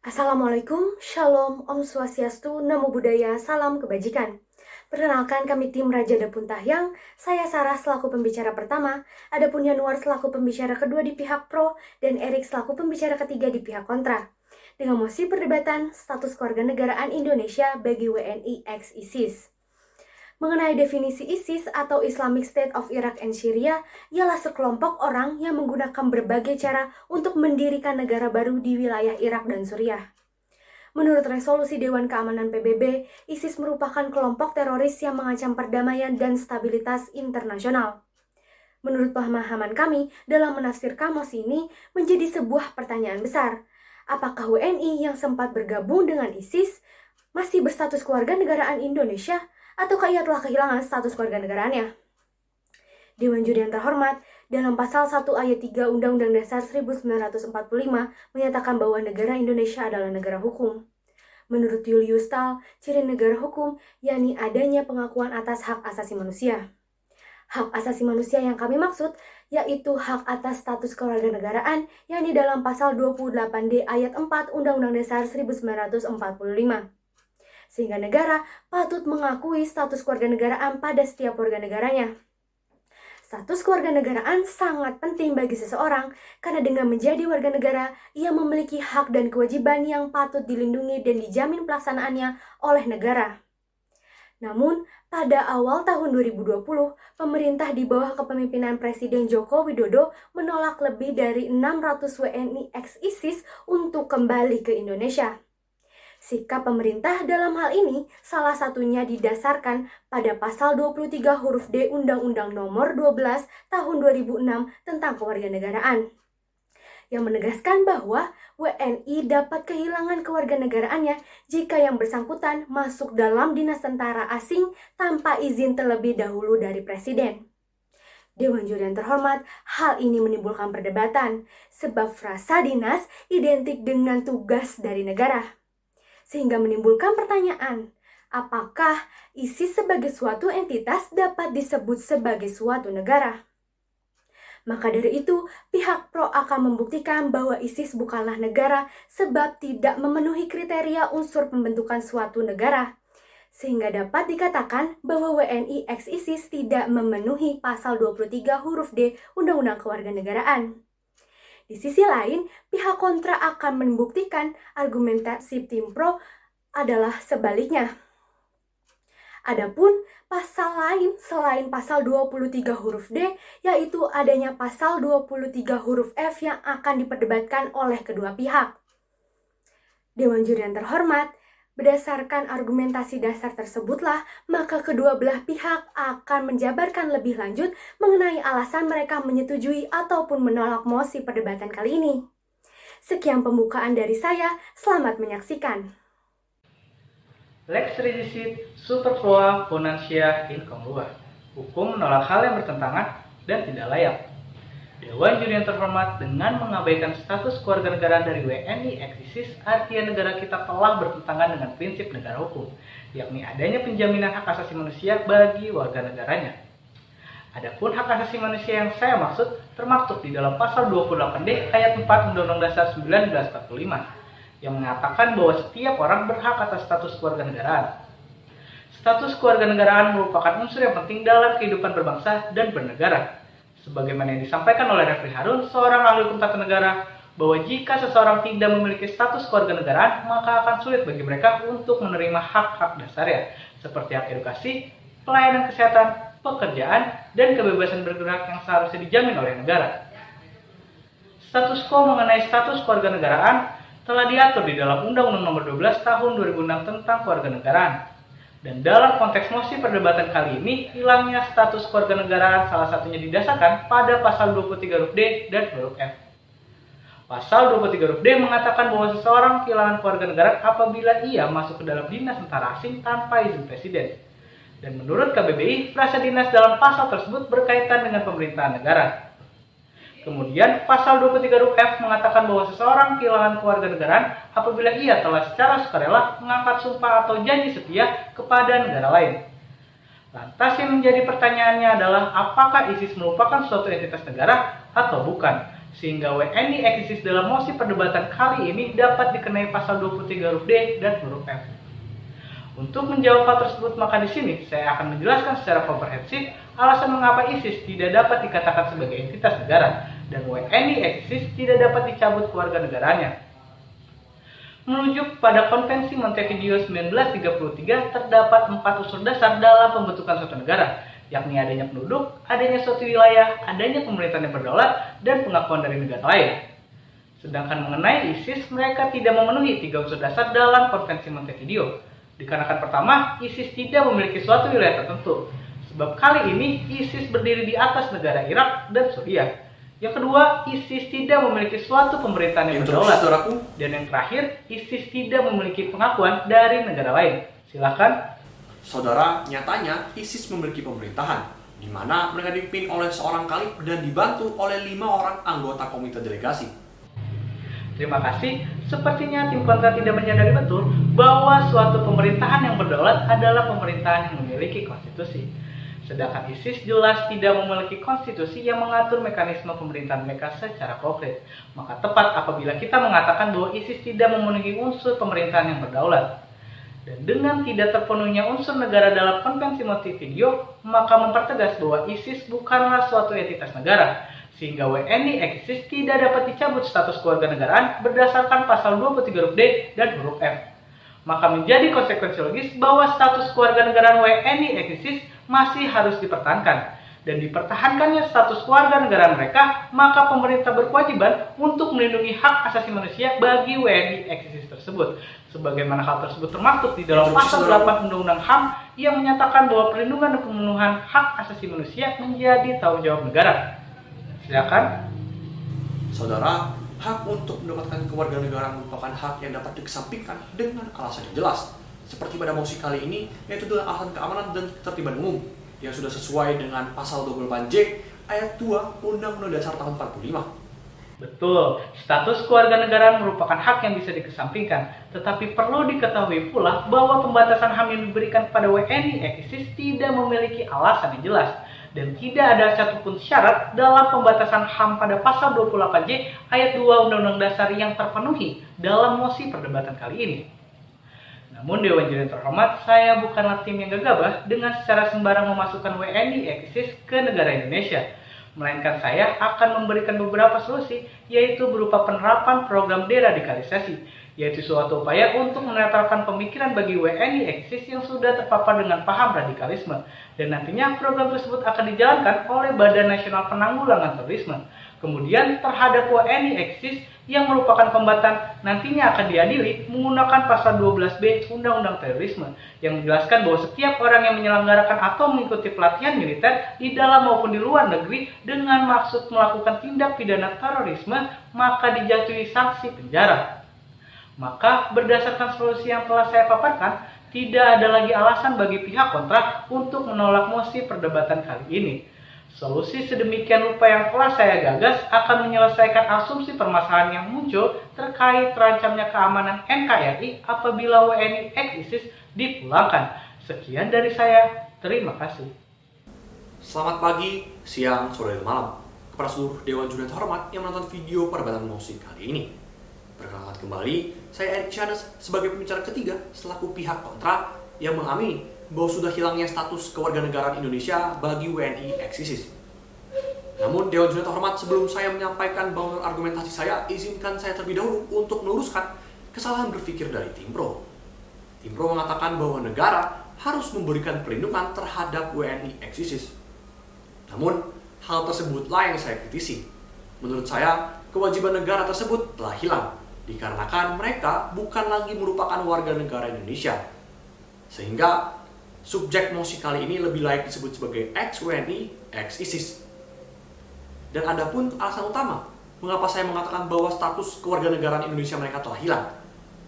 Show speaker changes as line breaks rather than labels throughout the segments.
Assalamualaikum, Shalom, Om Swastiastu, Namo Buddhaya, Salam Kebajikan. Perkenalkan kami tim Raja Dapun Tahyang, saya Sarah selaku pembicara pertama, adapun Yanuar selaku pembicara kedua di pihak pro, dan Erik selaku pembicara ketiga di pihak kontra. Dengan mosi perdebatan status kewarganegaraan Indonesia bagi WNI ex-ISIS. Mengenai definisi ISIS atau Islamic State of Iraq and Syria, ialah sekelompok orang yang menggunakan berbagai cara untuk mendirikan negara baru di wilayah Irak dan Suriah. Menurut resolusi Dewan Keamanan PBB, ISIS merupakan kelompok teroris yang mengancam perdamaian dan stabilitas internasional. Menurut pemahaman kami, dalam menafsirkan mosi ini menjadi sebuah pertanyaan besar. Apakah WNI yang sempat bergabung dengan ISIS masih berstatus kewarganegaraan Indonesia, ataukah ia telah kehilangan status kewarganegaraannya? Dewan Juri yang terhormat, dalam pasal 1 ayat 3 Undang-Undang Dasar 1945 menyatakan bahwa negara Indonesia adalah negara hukum. Menurut Julius Stahl, ciri negara hukum yakni adanya pengakuan atas hak asasi manusia. Hak asasi manusia yang kami maksud yaitu hak atas status kewarganegaraan yakni dalam pasal 28D ayat 4 Undang-Undang Dasar 1945. Sehingga negara patut mengakui status kewarganegaraan pada setiap warga negaranya. Status kewarganegaraan sangat penting bagi seseorang karena dengan menjadi warga negara, ia memiliki hak dan kewajiban yang patut dilindungi dan dijamin pelaksanaannya oleh negara. Namun, pada awal tahun 2020, pemerintah di bawah kepemimpinan Presiden Joko Widodo menolak lebih dari 600 WNI ex-ISIS untuk kembali ke Indonesia. Sikap pemerintah dalam hal ini salah satunya didasarkan pada pasal 23 huruf D Undang-Undang Nomor 12 Tahun 2006 tentang kewarganegaraan, yang menegaskan bahwa WNI dapat kehilangan kewarganegaraannya jika yang bersangkutan masuk dalam dinas tentara asing tanpa izin terlebih dahulu dari Presiden. Dewan Juri yang terhormat, hal ini menimbulkan perdebatan sebab frasa dinas identik dengan tugas dari negara. Sehingga menimbulkan pertanyaan, apakah ISIS sebagai suatu entitas dapat disebut sebagai suatu negara? Maka dari itu, pihak pro akan membuktikan bahwa ISIS bukanlah negara sebab tidak memenuhi kriteria unsur pembentukan suatu negara. Sehingga dapat dikatakan bahwa WNI ex-ISIS tidak memenuhi pasal 23 huruf D Undang-Undang Kewarganegaraan. Di sisi lain, pihak kontra akan membuktikan argumentasi tim pro adalah sebaliknya. Adapun pasal lain selain pasal 23 huruf D, yaitu adanya pasal 23 huruf F yang akan diperdebatkan oleh kedua pihak. Dewan Juri yang terhormat, berdasarkan argumentasi dasar tersebutlah, maka kedua belah pihak akan menjabarkan lebih lanjut mengenai alasan mereka menyetujui ataupun menolak mosi perdebatan kali ini. Sekian pembukaan dari saya, selamat menyaksikan.
Lex reducit superflua ponentia incongrua. Hukum menolak hal yang bertentangan dan tidak layak. Dewan Juri yang terhormat, dengan mengabaikan status kewarganegaraan dari WNI ex-ISIS, artinya negara kita telah bertentangan dengan prinsip negara hukum, yakni adanya penjaminan hak asasi manusia bagi warga negaranya. Adapun hak asasi manusia yang saya maksud termaktub di dalam pasal 28D ayat 4 Undang-Undang Dasar 1945 yang mengatakan bahwa setiap orang berhak atas status kewarganegaraan. Status kewarganegaraan merupakan unsur yang penting dalam kehidupan berbangsa dan bernegara. Sebagaimana yang disampaikan oleh Refli Harun, seorang ahli hukum tata negara, bahwa jika seseorang tidak memiliki status kewarganegaraan, maka akan sulit bagi mereka untuk menerima hak-hak dasarnya, seperti hak edukasi, pelayanan kesehatan, pekerjaan, dan kebebasan bergerak yang seharusnya dijamin oleh negara. Status quo mengenai status kewarganegaraan telah diatur di dalam Undang-Undang Nomor 12 Tahun 2006 tentang Kewarganegaraan. Dan dalam konteks mosi perdebatan kali ini, hilangnya status kewarganegaraan salah satunya didasarkan pada pasal 23 huruf D dan huruf F. Pasal 23 huruf D mengatakan bahwa seseorang kehilangan kewarganegaraan apabila ia masuk ke dalam dinas tentara asing tanpa izin presiden. Dan menurut KBBI, frasa dinas dalam pasal tersebut berkaitan dengan pemerintahan negara. Kemudian, pasal 23 huruf F mengatakan bahwa seseorang kehilangan kewarganegaraan apabila ia telah secara sukarela mengangkat sumpah atau janji setia kepada negara lain. Lantas yang menjadi pertanyaannya adalah apakah ISIS merupakan suatu entitas negara atau bukan? sehingga WNI eksis dalam mosi perdebatan kali ini dapat dikenai pasal 23 huruf D dan huruf F. Untuk menjawab hal tersebut, maka di sini saya akan menjelaskan secara komprehensif alasan mengapa ISIS tidak dapat dikatakan sebagai entitas negara dan WNI eksis tidak dapat dicabut kewarganegaranya. Merujuk pada Konvensi Montevideo 1933, terdapat 4 unsur dasar dalam pembentukan suatu negara, yakni adanya penduduk, adanya suatu wilayah, adanya pemerintahan yang berdaulat, dan pengakuan dari negara lain. Sedangkan mengenai ISIS, mereka tidak memenuhi 3 unsur dasar dalam Konvensi Montevideo. Dikarenakan pertama, ISIS tidak memiliki suatu wilayah tertentu. Sebab kali ini ISIS berdiri di atas negara Irak dan Suriah. Yang kedua, ISIS tidak memiliki suatu pemerintahan yang berdaulat. Dan yang terakhir, ISIS tidak memiliki pengakuan dari negara lain. Silakan.
Saudara, nyatanya ISIS memiliki pemerintahan, di mana mereka dipimpin oleh seorang khalif dan dibantu oleh 5 orang anggota komite delegasi.
Terima kasih. Sepertinya tim kontra tidak menyadari betul bahwa suatu pemerintahan yang berdaulat adalah pemerintahan yang memiliki konstitusi. Sedangkan ISIS jelas tidak memiliki konstitusi yang mengatur mekanisme pemerintahan mereka secara konkret. Maka tepat apabila kita mengatakan bahwa ISIS tidak memenuhi unsur pemerintahan yang berdaulat. Dan dengan tidak terpenuhnya unsur negara dalam Konvensi Montevideo, maka mempertegas bahwa ISIS bukanlah suatu entitas negara, sehingga WNI eksis tidak dapat dicabut status kewarganegaraan berdasarkan pasal 23 huruf D dan huruf F. Maka menjadi konsekuensi logis bahwa status kewarganegaraan WNI eksis masih harus dipertahankan. Dan dipertahankannya status kewarganegaraan mereka, maka pemerintah berkewajiban untuk melindungi hak asasi manusia bagi WNI eksis tersebut. Sebagaimana hal tersebut termaktub di dalam pasal 8 Undang-Undang HAM yang menyatakan bahwa perlindungan dan pemenuhan hak asasi manusia menjadi tanggung jawab negara. Silakan.
Saudara, hak untuk mendapatkan kewarganegaraan merupakan hak yang dapat dikesampingkan dengan alasan yang jelas. Seperti pada mosi kali ini, yaitu dengan alasan keamanan dan ketertiban umum, yang sudah sesuai dengan pasal 28J ayat 2 Undang-Undang Dasar tahun 45.
Betul, status kewarganegaraan merupakan hak yang bisa dikesampingkan. Tetapi perlu diketahui pula bahwa pembatasan HAM yang diberikan kepada WNI eksis tidak memiliki alasan yang jelas. Dan tidak ada satupun syarat dalam pembatasan HAM pada pasal 28J ayat 2 Undang-Undang Dasar yang terpenuhi dalam mosi perdebatan kali ini. Namun Dewan Juri yang terhormat, saya bukanlah tim yang gegabah dengan secara sembarang memasukkan WNI eksis ke negara Indonesia. Melainkan saya akan memberikan beberapa solusi, yaitu berupa penerapan program deradikalisasi, yaitu suatu upaya untuk menetralkan pemikiran bagi WNI eksis yang sudah terpapar dengan paham radikalisme. Dan nantinya program tersebut akan dijalankan oleh Badan Nasional Penanggulangan Terorisme. Kemudian terhadap WNI eksis yang merupakan kombatan nantinya akan diadili menggunakan pasal 12B Undang-Undang Terorisme yang menjelaskan bahwa setiap orang yang menyelenggarakan atau mengikuti pelatihan militer di dalam maupun di luar negeri dengan maksud melakukan tindak pidana terorisme maka dijatuhi sanksi penjara. Maka berdasarkan solusi yang telah saya paparkan, tidak ada lagi alasan bagi pihak kontra untuk menolak mosi perdebatan kali ini. Solusi sedemikian rupa yang telah saya gagas akan menyelesaikan asumsi permasalahan yang muncul terkait terancamnya keamanan NKRI apabila WNI ex-ISIS dipulangkan. Sekian dari saya, terima kasih.
Selamat pagi, siang, sore, dan malam kepada seluruh Dewan Juri yang terhormat yang menonton video perdebatan mosi kali ini. Perkenalkan kembali, saya Eric Chanes sebagai pembicara ketiga selaku pihak kontra yang mengamini bahwa sudah hilangnya status kewarganegaraan Indonesia bagi WNI ex-ISIS. Namun Dewan Juri yang terhormat, sebelum saya menyampaikan bangunan argumentasi saya, izinkan saya terlebih dahulu untuk meluruskan kesalahan berpikir dari Tim Pro. Tim Pro mengatakan bahwa negara harus memberikan perlindungan terhadap WNI ex-ISIS. Namun, hal tersebutlah yang saya kritisi. Menurut saya, kewajiban negara tersebut telah hilang, dikarenakan mereka bukan lagi merupakan warga negara Indonesia. Sehingga, subjek mosi kali ini lebih layak disebut sebagai ex-WNI, ex-ISIS. Dan ada pun alasan utama mengapa saya mengatakan bahwa status kewarganegaraan Indonesia mereka telah hilang,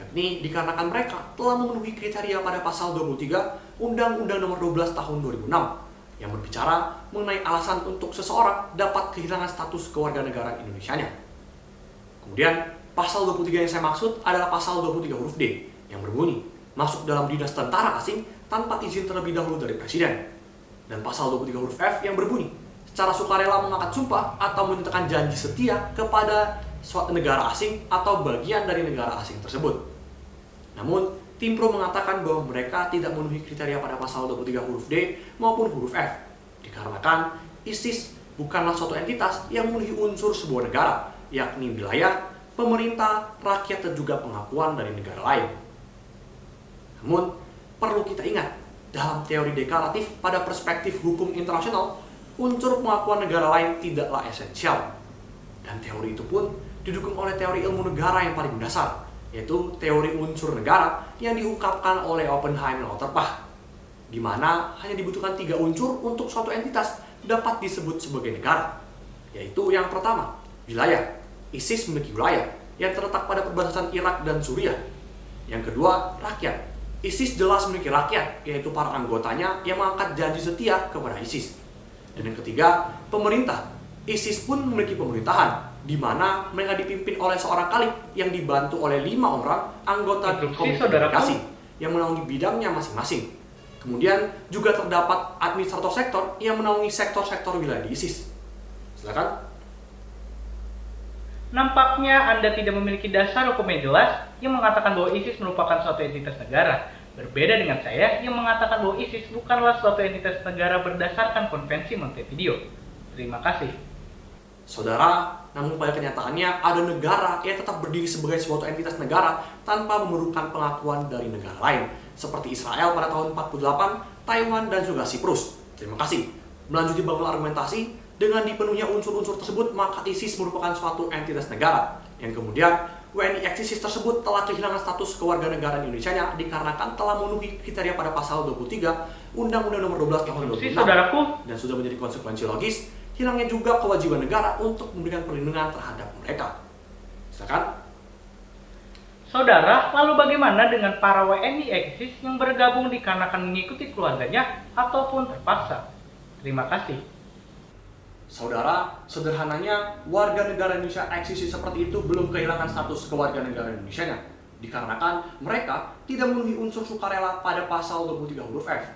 yakni dikarenakan mereka telah memenuhi kriteria pada pasal 23 Undang-Undang Nomor 12 Tahun 2006 yang berbicara mengenai alasan untuk seseorang dapat kehilangan status kewarganegaraan Indonesianya. Kemudian, pasal 23 yang saya maksud adalah pasal 23 huruf D yang berbunyi masuk dalam dinas tentara asing tanpa izin terlebih dahulu dari presiden. Dan pasal 23 huruf F yang berbunyi secara sukarela mengangkat sumpah atau menyatakan janji setia kepada suatu negara asing atau bagian dari negara asing tersebut. Namun, tim pro mengatakan bahwa mereka tidak memenuhi kriteria pada pasal 23 huruf D maupun huruf F, dikarenakan ISIS bukanlah suatu entitas yang memenuhi unsur sebuah negara, yakni wilayah, pemerintah, rakyat, dan juga pengakuan dari negara lain. Namun, perlu kita ingat, dalam teori deklaratif pada perspektif hukum internasional, unsur pengakuan negara lain tidaklah esensial. Dan teori itu pun didukung oleh teori ilmu negara yang paling mendasar, yaitu teori unsur negara yang diungkapkan oleh Oppenheim dan Lauterbach, di mana hanya dibutuhkan 3 unsur untuk suatu entitas dapat disebut sebagai negara, yaitu yang pertama, wilayah. ISIS memiliki wilayah yang terletak pada perbatasan Irak dan Suriah. Yang kedua, rakyat. ISIS jelas memiliki rakyat, yaitu para anggotanya yang mengangkat janji setia kepada ISIS. Dan yang ketiga, pemerintah. ISIS pun memiliki pemerintahan, di mana mereka dipimpin oleh seorang khalif yang dibantu oleh 5 orang anggota komite komunikasi yang menaungi bidangnya masing-masing. Kemudian juga terdapat administrator sektor yang menaungi sektor-sektor wilayah di ISIS. Silakan.
Nampaknya Anda tidak memiliki dasar hukum yang jelas yang mengatakan bahwa ISIS merupakan suatu entitas negara. Berbeda dengan saya yang mengatakan bahwa ISIS bukanlah suatu entitas negara berdasarkan konvensi Montevideo. Terima kasih.
Saudara, namun pada kenyataannya ada negara yang tetap berdiri sebagai suatu entitas negara tanpa memerlukan pengakuan dari negara lain, seperti Israel pada tahun 48, Taiwan, dan juga Siprus. Terima kasih. Melanjuti bangun argumentasi, dengan dipenuhnya unsur-unsur tersebut, maka ISIS merupakan suatu entitas negara, yang kemudian WNI ex-ISIS tersebut telah kehilangan status kewarganegaraan Indonesianya dikarenakan telah memenuhi kriteria pada pasal 23 Undang-Undang Nomor 12 Tahun 2006 dan sudah menjadi konsekuensi logis hilangnya juga kewajiban negara untuk memberikan perlindungan terhadap mereka. Silakan.
Saudara, lalu bagaimana dengan para WNI ex-ISIS yang bergabung dikarenakan mengikuti keluarganya ataupun terpaksa? Terima kasih.
Saudara, sederhananya warga negara Indonesia ex-ISIS seperti itu belum kehilangan status kewarganegaraan Indonesianya dikarenakan mereka tidak memenuhi unsur sukarela pada pasal 23 huruf F.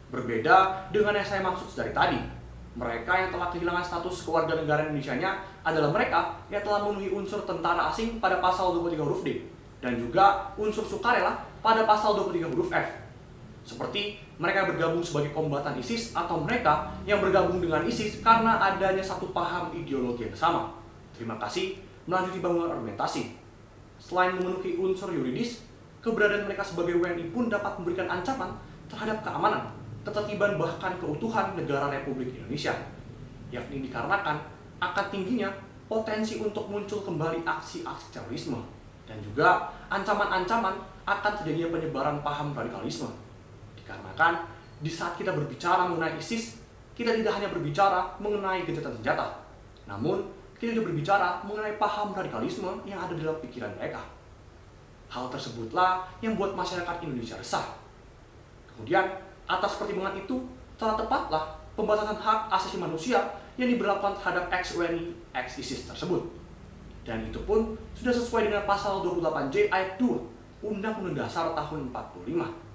Berbeda dengan yang saya maksud dari tadi, mereka yang telah kehilangan status kewarganegaraan Indonesianya adalah mereka yang telah memenuhi unsur tentara asing pada pasal 23 huruf D dan juga unsur sukarela pada pasal 23 huruf F. Seperti mereka bergabung sebagai kombatan ISIS atau mereka yang bergabung dengan ISIS karena adanya satu paham ideologi yang sama. Terima kasih. Melanjuti bangunan argumentasi. Selain memenuhi unsur yuridis, keberadaan mereka sebagai WNI pun dapat memberikan ancaman terhadap keamanan, ketertiban bahkan keutuhan negara Republik Indonesia, yakni dikarenakan akan tingginya potensi untuk muncul kembali aksi-aksi terorisme dan juga ancaman-ancaman akan terjadinya penyebaran paham radikalisme. Dikarenakan di saat kita berbicara mengenai ISIS, kita tidak hanya berbicara mengenai gencatan senjata, namun kita juga berbicara mengenai paham radikalisme yang ada dalam pikiran mereka. Hal tersebutlah yang membuat masyarakat Indonesia resah. Kemudian, atas pertimbangan itu, telah tepatlah pembatasan hak asasi manusia yang diberlakukan terhadap ex-WNI, ex-ISIS tersebut. Dan itu pun sudah sesuai dengan pasal 28J ayat 2 Undang-Undang Dasar tahun 45.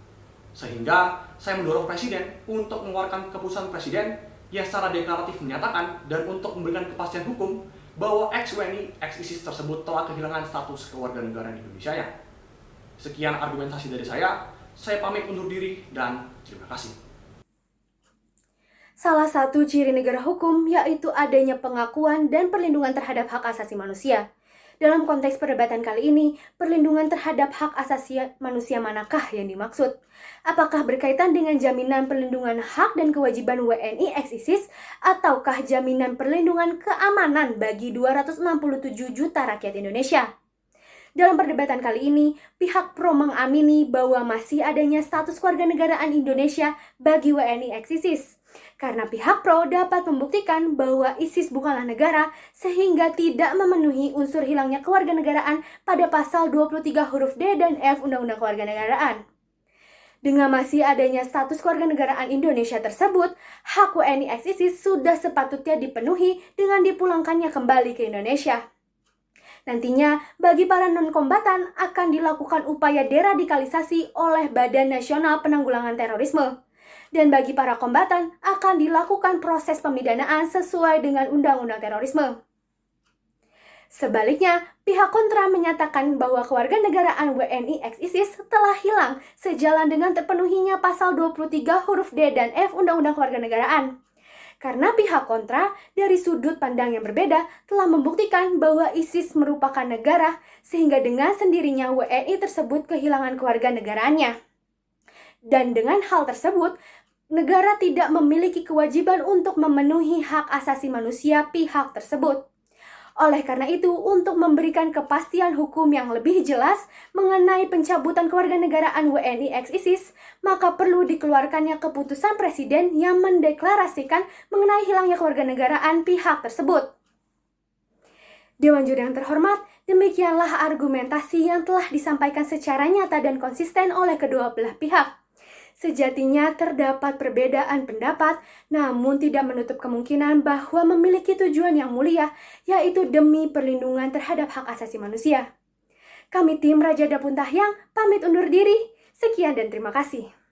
Sehingga saya mendorong Presiden untuk mengeluarkan keputusan Presiden yang secara deklaratif menyatakan dan untuk memberikan kepastian hukum bahwa ex-WNI, ex-ISIS tersebut telah kehilangan status kewarganegaraan Indonesia-nya. Sekian argumentasi dari saya pamit undur diri dan terima kasih.
Salah satu ciri negara hukum yaitu adanya pengakuan dan perlindungan terhadap hak asasi manusia. Dalam konteks perdebatan kali ini, perlindungan terhadap hak asasi manusia manakah yang dimaksud? Apakah berkaitan dengan jaminan perlindungan hak dan kewajiban WNI ex-ISIS ataukah jaminan perlindungan keamanan bagi 267 juta rakyat Indonesia? Dalam perdebatan kali ini, pihak pro mengamini bahwa masih adanya status kewarganegaraan Indonesia bagi WNI ex-ISIS. Karena pihak pro dapat membuktikan bahwa ISIS bukanlah negara sehingga tidak memenuhi unsur hilangnya kewarganegaraan pada pasal 23 huruf D dan F Undang-Undang Kewarganegaraan. Dengan masih adanya status kewarganegaraan Indonesia tersebut, hak WNI ex-ISIS sudah sepatutnya dipenuhi dengan dipulangkannya kembali ke Indonesia. Nantinya, bagi para non-kombatan akan dilakukan upaya deradikalisasi oleh Badan Nasional Penanggulangan Terorisme. Dan bagi para kombatan akan dilakukan proses pemidanaan sesuai dengan Undang-Undang Terorisme. Sebaliknya, pihak kontra menyatakan bahwa kewarganegaraan WNI ex-ISIS telah hilang sejalan dengan terpenuhinya pasal 23 huruf D dan F Undang-Undang Kewarganegaraan. Karena pihak kontra dari sudut pandang yang berbeda telah membuktikan bahwa ISIS merupakan negara sehingga dengan sendirinya WNI tersebut kehilangan kewarganegaraannya. Dan dengan hal tersebut, negara tidak memiliki kewajiban untuk memenuhi hak asasi manusia pihak tersebut. Oleh karena itu, untuk memberikan kepastian hukum yang lebih jelas mengenai pencabutan kewarganegaraan WNI ex-ISIS, maka perlu dikeluarkannya keputusan Presiden yang mendeklarasikan mengenai hilangnya kewarganegaraan pihak tersebut. Dewan Juri yang terhormat, demikianlah argumentasi yang telah disampaikan secara nyata dan konsisten oleh kedua belah pihak. Sejatinya terdapat perbedaan pendapat, namun tidak menutup kemungkinan bahwa memiliki tujuan yang mulia, yaitu demi perlindungan terhadap hak asasi manusia. Kami tim Raja Dapun Tahyang pamit undur diri. Sekian dan terima kasih.